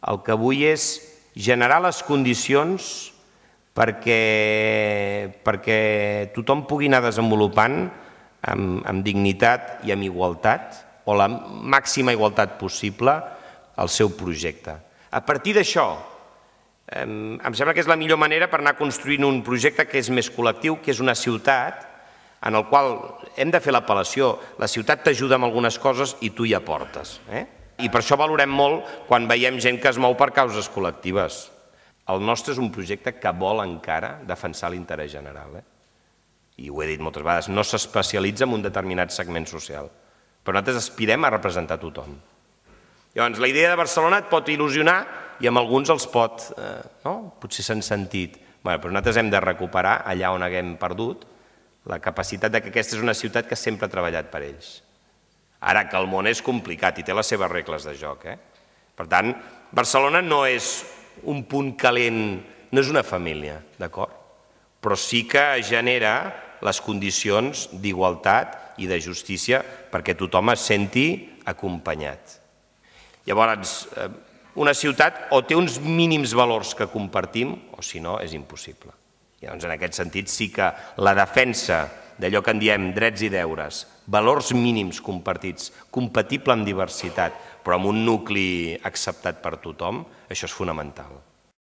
el que vull és generar les condicions perquè tothom pugui anar desenvolupant amb dignitat i amb igualtat, o la màxima igualtat possible, el seu projecte. A partir d'això, em sembla que és la millor manera per anar construint un projecte que és més col·lectiu, que és una ciutat en el qual hem de fer l'apel·lació. La ciutat t'ajuda amb algunes coses i tu hi aportes. I per això valorem molt quan veiem gent que es mou per causes col·lectives. El nostre és un projecte que vol encara defensar l'interès general. I ho he dit moltes vegades, no s'especialitza en un determinat segment social, però nosaltres aspirem a representar tothom. Llavors, la idea de Barcelona et pot il·lusionar i amb alguns els pot, potser s'han sentit. Però nosaltres hem de recuperar allà on haguem perdut la capacitat que aquesta és una ciutat que sempre ha treballat per ells. Ara que el món és complicat i té les seves regles de joc. Per tant, Barcelona no és un punt calent, no és una família, d'acord? Però sí que genera les condicions d'igualtat i de justícia perquè tothom es senti acompanyat. Llavors, una ciutat o té uns mínims valors que compartim o, si no, és impossible. Llavors, en aquest sentit, sí que la defensa d'allò que en diem drets i deures, valors mínims compartits, compatible amb diversitat, però amb un nucli acceptat per tothom, això és fonamental.